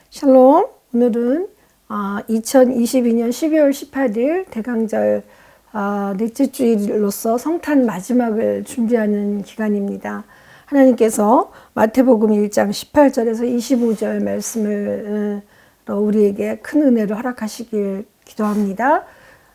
샬롬. 오늘은 2022년 12월 18일 대강절 넷째 주일로서 성탄 마지막을 준비하는 기간입니다. 하나님께서 마태복음 1장 18절에서 25절 말씀을 우리에게 큰 은혜를 허락하시길 기도합니다.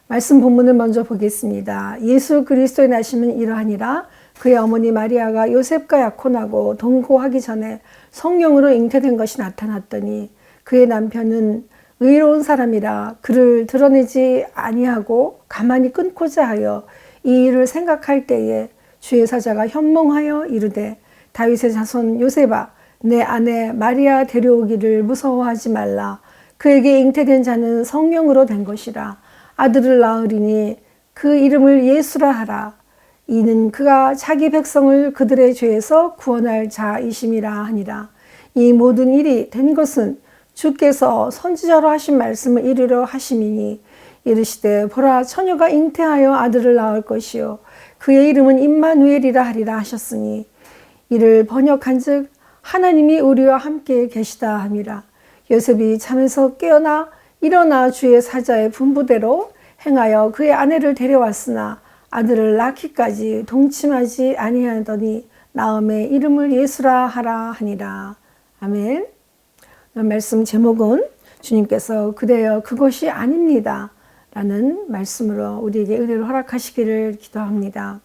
말씀 본문을 먼저 보겠습니다. 예수 그리스도의 나심은 이러하니라. 그의 어머니 마리아가 요셉과 약혼하고 동거하기 전에 성령으로 잉태된 것이 나타났더니 그의 남편은 의로운 사람이라 그를 드러내지 아니하고 가만히 끊고자 하여 이 일을 생각할 때에 주의 사자가 현몽하여 이르되 다윗의 자손 요셉아, 내 아내 마리아 데려오기를 무서워하지 말라. 그에게 잉태된 자는 성령으로 된 것이라. 아들을 낳으리니 그 이름을 예수라 하라. 이는 그가 자기 백성을 그들의 죄에서 구원할 자이심이라 하니라. 이 모든 일이 된 것은 주께서 선지자로 하신 말씀을 이루려 하심이니 이르시되 보라, 처녀가 잉태하여 아들을 낳을 것이요 그의 이름은 임마누엘이라 하리라 하셨으니 이를 번역한즉 하나님이 우리와 함께 계시다 함이라. 요셉이 잠에서 깨어나 일어나 주의 사자의 분부대로 행하여 그의 아내를 데려왔으나 아들을 낳기까지 동침하지 아니하더니 나음의 이름을 예수라 하라 하니라. 아멘. 말씀 제목은 주님께서 그대여 그것이 아닙니다 라는 말씀으로 우리에게 은혜를 허락하시기를 기도합니다.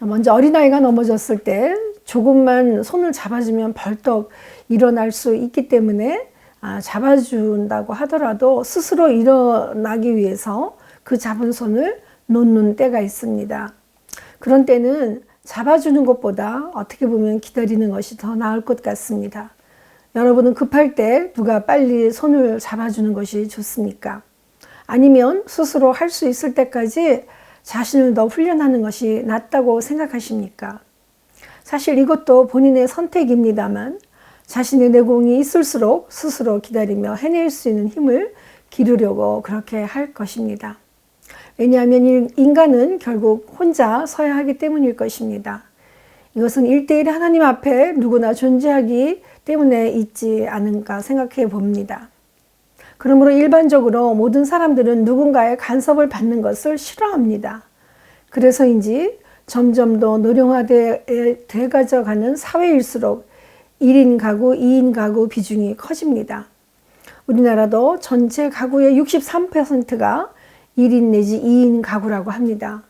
먼저 어린아이가 넘어졌을 때 조금만 손을 잡아주면 벌떡 일어날 수 있기 때문에 잡아준다고 하더라도 스스로 일어나기 위해서 그 잡은 손을 놓는 때가 있습니다. 그런 때는 잡아주는 것보다 어떻게 보면 기다리는 것이 더 나을 것 같습니다. 여러분은 급할 때 누가 빨리 손을 잡아주는 것이 좋습니까? 아니면 스스로 할 수 있을 때까지 자신을 더 훈련하는 것이 낫다고 생각하십니까? 사실 이것도 본인의 선택입니다만 자신의 내공이 있을수록 스스로 기다리며 해낼 수 있는 힘을 기르려고 그렇게 할 것입니다. 왜냐하면 인간은 결국 혼자 서야 하기 때문일 것입니다. 이것은 1대1 하나님 앞에 누구나 존재하기 때문에 있지 않은가 생각해 봅니다. 그러므로 일반적으로 모든 사람들은 누군가의 간섭을 받는 것을 싫어합니다. 그래서인지 점점 더 노령화돼 가져가는 사회일수록 1인 가구, 2인 가구 비중이 커집니다. 우리나라도 전체 가구의 63%가 1인 내지 2인 가구라고 합니다.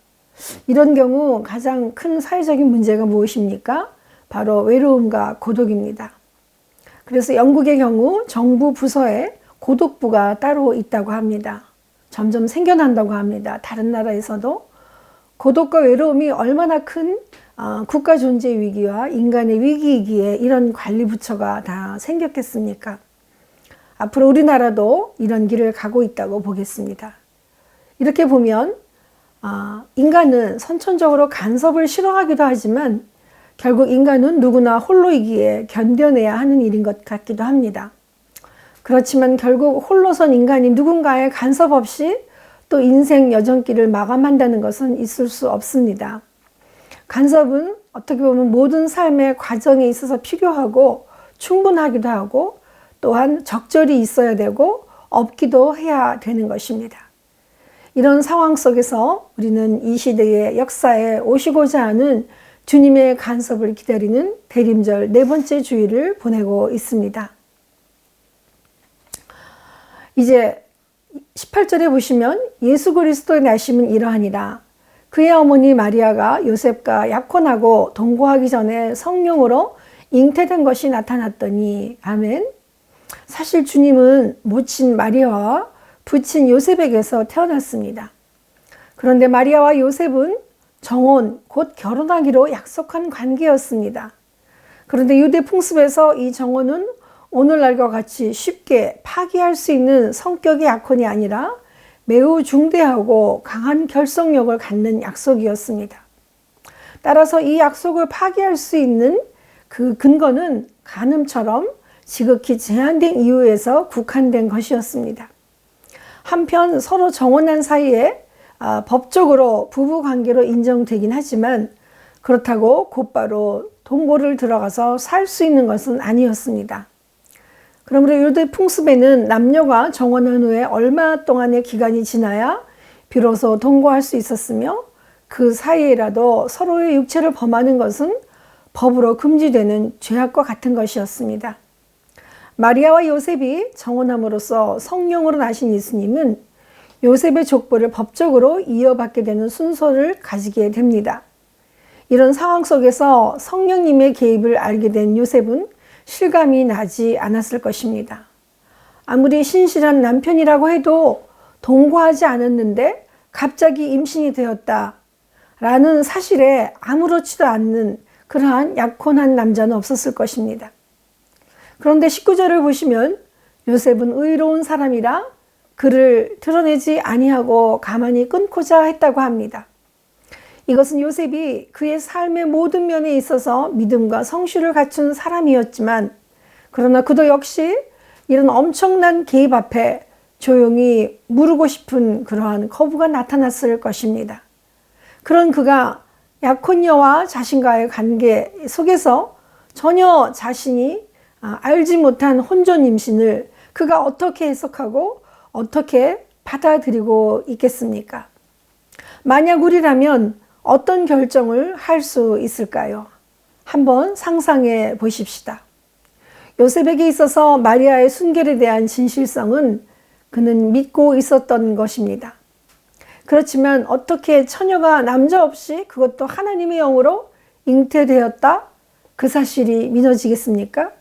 이런 경우 가장 큰 사회적인 문제가 무엇입니까? 바로 외로움과 고독입니다. 그래서 영국의 경우 정부 부서에 고독부가 따로 있다고 합니다. 점점 생겨난다고 합니다. 다른 나라에서도 고독과 외로움이 얼마나 큰 국가 존재 위기와 인간의 위기이기에 이런 관리 부처가 다 생겼겠습니까? 앞으로 우리나라도 이런 길을 가고 있다고 보겠습니다. 이렇게 보면 인간은 선천적으로 간섭을 싫어하기도 하지만 결국 인간은 누구나 홀로이기에 견뎌내야 하는 일인 것 같기도 합니다. 그렇지만 결국 홀로선 인간이 누군가의 간섭 없이 또 인생 여정길을 마감한다는 것은 있을 수 없습니다. 간섭은 어떻게 보면 모든 삶의 과정에 있어서 필요하고 충분하기도 하고 또한 적절히 있어야 되고 없기도 해야 되는 것입니다. 이런 상황 속에서 우리는 이 시대의 역사에 오시고자 하는 주님의 간섭을 기다리는 대림절 네 번째 주일을 보내고 있습니다. 이제 18절에 보시면 예수 그리스도의 나심은 이러하니라. 그의 어머니 마리아가 요셉과 약혼하고 동거하기 전에 성령으로 잉태된 것이 나타났더니 아멘. 사실 주님은 모친 마리아와 부친 요셉에게서 태어났습니다. 그런데 마리아와 요셉은 정혼, 곧 결혼하기로 약속한 관계였습니다. 그런데 유대 풍습에서 이 정혼은 오늘날과 같이 쉽게 파기할 수 있는 성격의 약혼이 아니라 매우 중대하고 강한 결속력을 갖는 약속이었습니다. 따라서 이 약속을 파기할 수 있는 그 근거는 간음처럼 지극히 제한된 이유에서 국한된 것이었습니다. 한편 서로 정혼한 사이에 법적으로 부부관계로 인정되긴 하지만 그렇다고 곧바로 동거를 들어가서 살 수 있는 것은 아니었습니다. 그러므로 유대 풍습에는 남녀가 정혼한 후에 얼마 동안의 기간이 지나야 비로소 동거할 수 있었으며 그 사이에라도 서로의 육체를 범하는 것은 법으로 금지되는 죄악과 같은 것이었습니다. 마리아와 요셉이 정혼함으로써 성령으로 나신 예수님은 요셉의 족보를 법적으로 이어받게 되는 순서를 가지게 됩니다. 이런 상황 속에서 성령님의 개입을 알게 된 요셉은 실감이 나지 않았을 것입니다. 아무리 신실한 남편이라고 해도 동거하지 않았는데 갑자기 임신이 되었다 라는 사실에 아무렇지도 않는 그러한 약혼한 남자는 없었을 것입니다. 그런데 19절을 보시면 요셉은 의로운 사람이라 그를 드러내지 아니하고 가만히 끊고자 했다고 합니다. 이것은 요셉이 그의 삶의 모든 면에 있어서 믿음과 성실을 갖춘 사람이었지만 그러나 그도 역시 이런 엄청난 개입 앞에 조용히 무르고 싶은 그러한 거부가 나타났을 것입니다. 그런 그가 약혼녀와 자신과의 관계 속에서 전혀 자신이 알지 못한 혼전 임신을 그가 어떻게 해석하고 어떻게 받아들이고 있겠습니까? 만약 우리라면 어떤 결정을 할 수 있을까요? 한번 상상해 보십시다. 요셉에게 있어서 마리아의 순결에 대한 진실성은 그는 믿고 있었던 것입니다. 그렇지만 어떻게 처녀가 남자 없이 그것도 하나님의 영으로 잉태되었다? 그 사실이 믿어지겠습니까?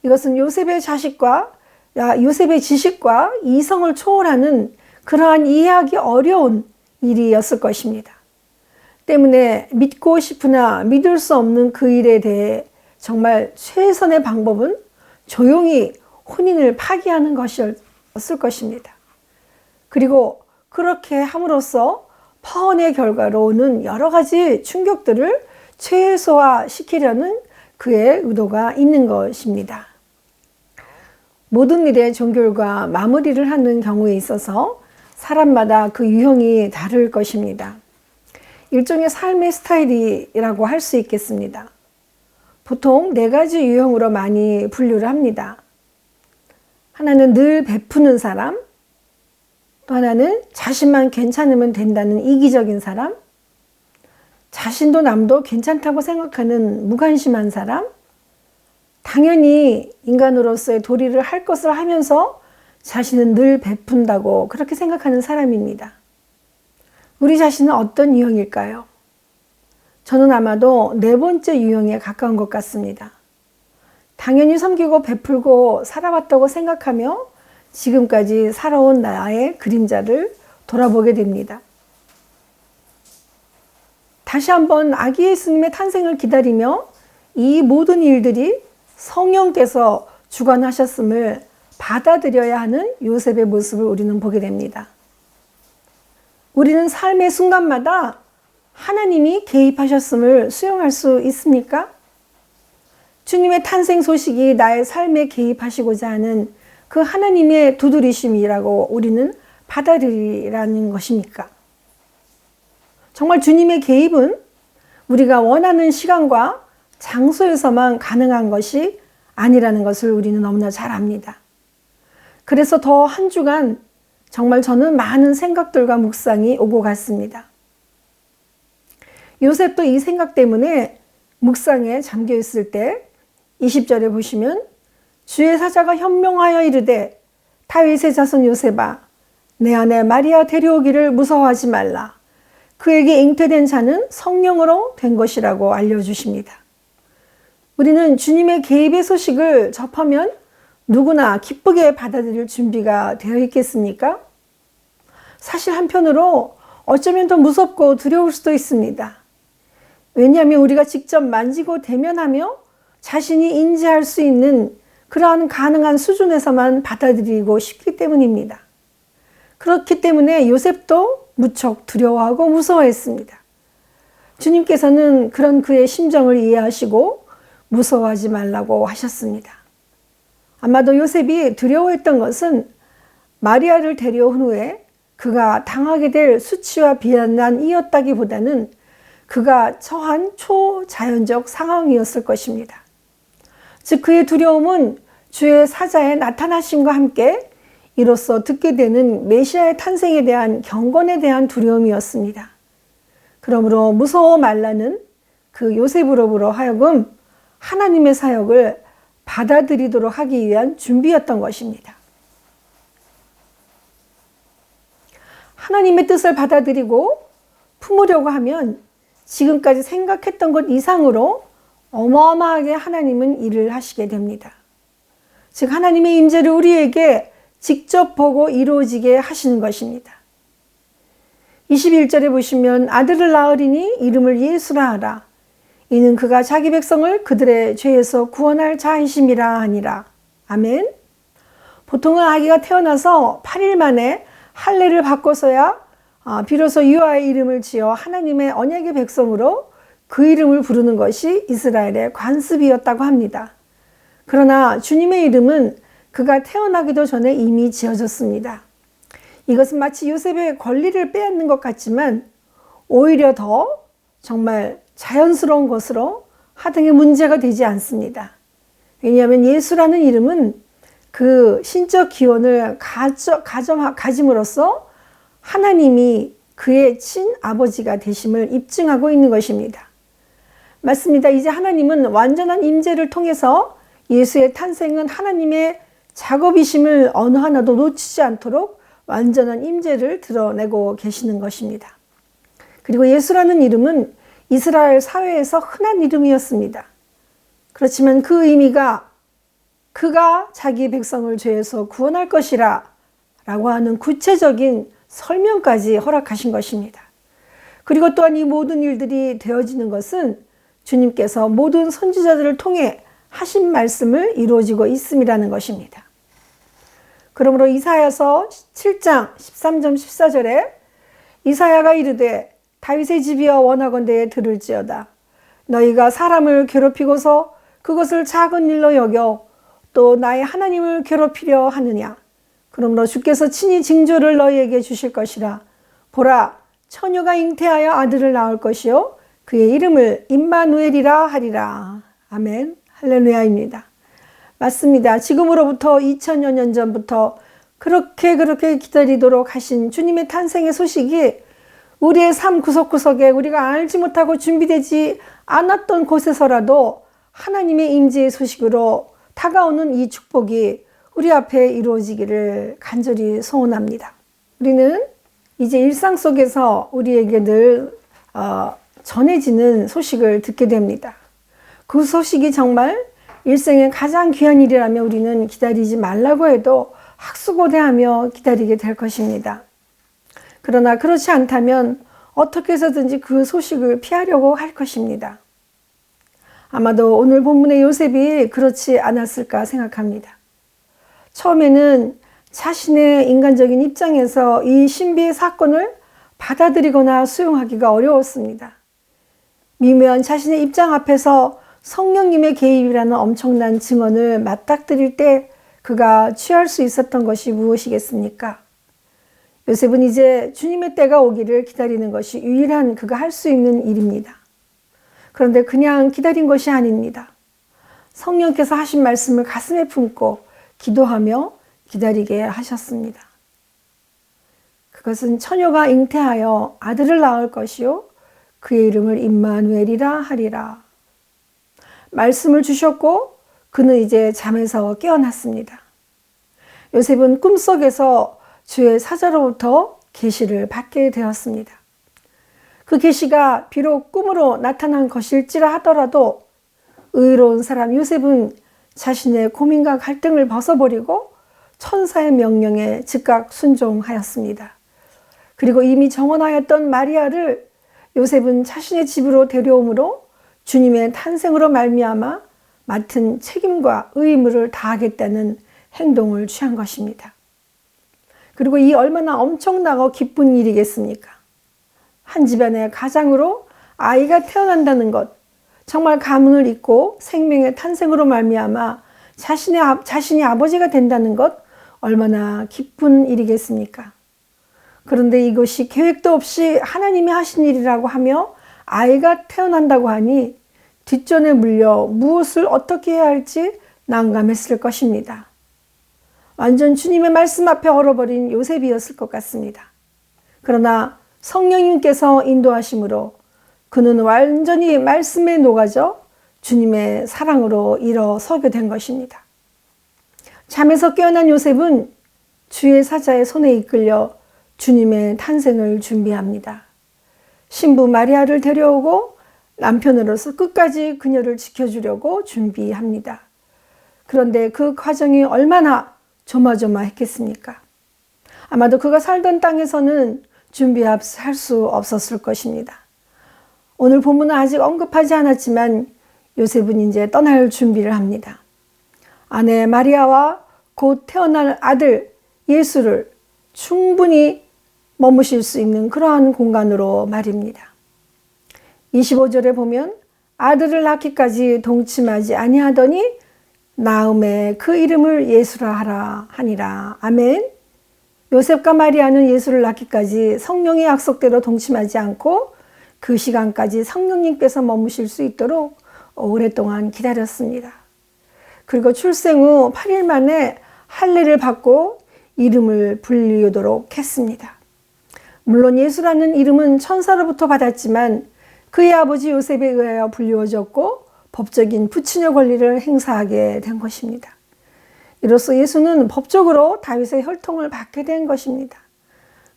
이것은 요셉의 지식과 이성을 초월하는 그러한 이해하기 어려운 일이었을 것입니다. 때문에 믿고 싶으나 믿을 수 없는 그 일에 대해 정말 최선의 방법은 조용히 혼인을 파기하는 것이었을 것입니다. 그리고 그렇게 함으로써 파혼의 결과로 오는 여러 가지 충격들을 최소화시키려는 그의 의도가 있는 것입니다. 모든 일의 종결과 마무리를 하는 경우에 있어서 사람마다 그 유형이 다를 것입니다. 일종의 삶의 스타일이라고 할 수 있겠습니다. 보통 4가지 유형으로 많이 분류를 합니다. 하나는 늘 베푸는 사람, 또 하나는 자신만 괜찮으면 된다는 이기적인 사람, 자신도 남도 괜찮다고 생각하는 무관심한 사람, 당연히 인간으로서의 도리를 할 것을 하면서 자신은 늘 베푼다고 그렇게 생각하는 사람입니다. 우리 자신은 어떤 유형일까요? 저는 아마도 4번째 유형에 가까운 것 같습니다. 당연히 섬기고 베풀고 살아왔다고 생각하며 지금까지 살아온 나의 그림자를 돌아보게 됩니다. 다시 한번 아기 예수님의 탄생을 기다리며 이 모든 일들이 성령께서 주관하셨음을 받아들여야 하는 요셉의 모습을 우리는 보게 됩니다. 우리는 삶의 순간마다 하나님이 개입하셨음을 수용할 수 있습니까? 주님의 탄생 소식이 나의 삶에 개입하시고자 하는 그 하나님의 두드리심이라고 우리는 받아들이라는 것입니까? 정말 주님의 개입은 우리가 원하는 시간과 장소에서만 가능한 것이 아니라는 것을 우리는 너무나 잘 압니다. 그래서 더 한 주간 정말 저는 많은 생각들과 묵상이 오고 갔습니다. 요셉도 이 생각 때문에 묵상에 잠겨 있을 때 20절에 보시면 주의 사자가 현명하여 이르되 다윗의 자손 요셉아 내 아내 마리아 데려오기를 무서워하지 말라. 그에게 잉태된 자는 성령으로 된 것이라고 알려주십니다. 우리는 주님의 개입의 소식을 접하면 누구나 기쁘게 받아들일 준비가 되어 있겠습니까? 사실 한편으로 어쩌면 더 무섭고 두려울 수도 있습니다. 왜냐하면 우리가 직접 만지고 대면하며 자신이 인지할 수 있는 그러한 가능한 수준에서만 받아들이고 싶기 때문입니다. 그렇기 때문에 요셉도 무척 두려워하고 무서워했습니다. 주님께서는 그런 그의 심정을 이해하시고 무서워하지 말라고 하셨습니다. 아마도 요셉이 두려워했던 것은 마리아를 데려온 후에 그가 당하게 될 수치와 비난이었다기보다는 그가 처한 초자연적 상황이었을 것입니다. 즉 그의 두려움은 주의 사자의 나타나심과 함께 이로써 듣게 되는 메시아의 탄생에 대한 경건에 대한 두려움이었습니다. 그러므로 무서워 말라는 그 요셉으로부터 하여금 하나님의 사역을 받아들이도록 하기 위한 준비였던 것입니다. 하나님의 뜻을 받아들이고 품으려고 하면 지금까지 생각했던 것 이상으로 어마어마하게 하나님은 일을 하시게 됩니다. 즉 하나님의 임재를 우리에게 직접 보고 이루어지게 하시는 것입니다. 21절에 보시면 아들을 낳으리니 이름을 예수라 하라. 이는 그가 자기 백성을 그들의 죄에서 구원할 자이심이라 하니라. 아멘. 보통은 아기가 태어나서 8일 만에 할례를 받고서야 비로소 유아의 이름을 지어 하나님의 언약의 백성으로 그 이름을 부르는 것이 이스라엘의 관습이었다고 합니다. 그러나 주님의 이름은 그가 태어나기도 전에 이미 지어졌습니다. 이것은 마치 요셉의 권리를 빼앗는 것 같지만 오히려 더 정말 자연스러운 것으로 하등의 문제가 되지 않습니다. 왜냐하면 예수라는 이름은 그 신적 기원을 가짐으로써 하나님이 그의 친아버지가 되심을 입증하고 있는 것입니다. 맞습니다. 이제 하나님은 완전한 임재를 통해서 예수의 탄생은 하나님의 작업이심을 어느 하나도 놓치지 않도록 완전한 임재를 드러내고 계시는 것입니다. 그리고 예수라는 이름은 이스라엘 사회에서 흔한 이름이었습니다. 그렇지만 그 의미가 그가 자기 백성을 죄에서 구원할 것이라 라고 하는 구체적인 설명까지 허락하신 것입니다. 그리고 또한 이 모든 일들이 되어지는 것은 주님께서 모든 선지자들을 통해 하신 말씀을 이루어지고 있음이라는 것입니다. 그러므로 이사야서 7장 13절 14절에 이사야가 이르되 다윗의 집이여 원하건대 들을지어다. 너희가 사람을 괴롭히고서 그것을 작은 일로 여겨 또 나의 하나님을 괴롭히려 하느냐. 그러므로 주께서 친히 징조를 너희에게 주실 것이라. 보라, 처녀가 잉태하여 아들을 낳을 것이요 그의 이름을 임마누엘이라 하리라. 아멘. 할렐루야입니다. 맞습니다. 지금으로부터 2000여 년 전부터 그렇게 기다리도록 하신 주님의 탄생의 소식이 우리의 삶 구석구석에 우리가 알지 못하고 준비되지 않았던 곳에서라도 하나님의 임재의 소식으로 다가오는 이 축복이 우리 앞에 이루어지기를 간절히 소원합니다. 우리는 이제 일상 속에서 우리에게 늘 전해지는 소식을 듣게 됩니다. 그 소식이 정말 일생의 가장 귀한 일이라면 우리는 기다리지 말라고 해도 학수고대하며 기다리게 될 것입니다. 그러나 그렇지 않다면 어떻게 해서든지 그 소식을 피하려고 할 것입니다. 아마도 오늘 본문의 요셉이 그렇지 않았을까 생각합니다. 처음에는 자신의 인간적인 입장에서 이 신비의 사건을 받아들이거나 수용하기가 어려웠습니다. 미묘한 자신의 입장 앞에서 성령님의 개입이라는 엄청난 증언을 맞닥뜨릴 때 그가 취할 수 있었던 것이 무엇이겠습니까? 요셉은 이제 주님의 때가 오기를 기다리는 것이 유일한 그가 할 수 있는 일입니다. 그런데 그냥 기다린 것이 아닙니다. 성령께서 하신 말씀을 가슴에 품고 기도하며 기다리게 하셨습니다. 그것은 처녀가 잉태하여 아들을 낳을 것이요 그의 이름을 임마누엘이라 하리라. 말씀을 주셨고 그는 이제 잠에서 깨어났습니다. 요셉은 꿈속에서 주의 사자로부터 계시를 받게 되었습니다. 그 계시가 비록 꿈으로 나타난 것일지라 하더라도 의로운 사람 요셉은 자신의 고민과 갈등을 벗어버리고 천사의 명령에 즉각 순종하였습니다. 그리고 이미 정언하였던 마리아를 요셉은 자신의 집으로 데려오므로 주님의 탄생으로 말미암아 맡은 책임과 의무를 다하겠다는 행동을 취한 것입니다. 그리고 이 얼마나 엄청나고 기쁜 일이겠습니까? 한 집안의 가장으로 아이가 태어난다는 것, 정말 가문을 잇고 생명의 탄생으로 말미암아 자신이 아버지가 된다는 것, 얼마나 기쁜 일이겠습니까? 그런데 이것이 계획도 없이 하나님이 하신 일이라고 하며 아이가 태어난다고 하니 뒷전에 물려 무엇을 어떻게 해야 할지 난감했을 것입니다. 완전 주님의 말씀 앞에 얼어버린 요셉이었을 것 같습니다. 그러나 성령님께서 인도하심으로 그는 완전히 말씀에 녹아져 주님의 사랑으로 일어서게 된 것입니다. 잠에서 깨어난 요셉은 주의 사자의 손에 이끌려 주님의 탄생을 준비합니다. 신부 마리아를 데려오고 남편으로서 끝까지 그녀를 지켜주려고 준비합니다. 그런데 그 과정이 얼마나 조마조마했겠습니까? 아마도 그가 살던 땅에서는 준비할 수 없었을 것입니다. 오늘 본문은 아직 언급하지 않았지만 요셉은 이제 떠날 준비를 합니다. 아내 마리아와 곧 태어날 아들 예수를 충분히 머무실 수 있는 그러한 공간으로 말입니다. 25절에 보면 아들을 낳기까지 동침하지 아니하더니 나음에 그 이름을 예수라 하라 하니라. 아멘. 요셉과 마리아는 예수를 낳기까지 성령의 약속대로 동침하지 않고 그 시간까지 성령님께서 머무실 수 있도록 오랫동안 기다렸습니다. 그리고 출생 후 8일 만에 할례를 받고 이름을 불리우도록 했습니다. 물론 예수라는 이름은 천사로부터 받았지만 그의 아버지 요셉에 의하여 불리워졌고 법적인 부친의 권리를 행사하게 된 것입니다. 이로써 예수는 법적으로 다윗의 혈통을 받게 된 것입니다.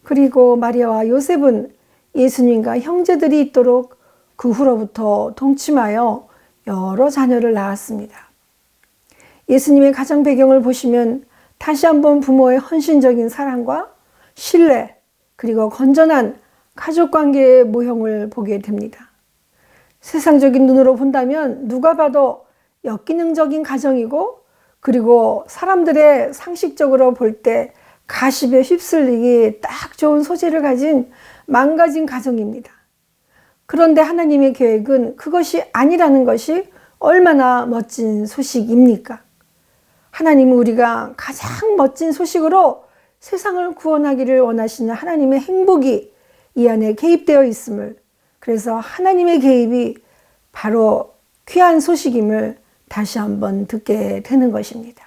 그리고 마리아와 요셉은 예수님과 형제들이 있도록 그 후로부터 동침하여 여러 자녀를 낳았습니다. 예수님의 가정 배경을 보시면 다시 한번 부모의 헌신적인 사랑과 신뢰 그리고 건전한 가족관계의 모형을 보게 됩니다. 세상적인 눈으로 본다면 누가 봐도 역기능적인 가정이고 그리고 사람들의 상식적으로 볼 때 가십에 휩쓸리기 딱 좋은 소재를 가진 망가진 가정입니다. 그런데 하나님의 계획은 그것이 아니라는 것이 얼마나 멋진 소식입니까? 하나님은 우리가 가장 멋진 소식으로 세상을 구원하기를 원하시는 하나님의 행복이 이 안에 개입되어 있음을, 그래서 하나님의 개입이 바로 귀한 소식임을 다시 한번 듣게 되는 것입니다.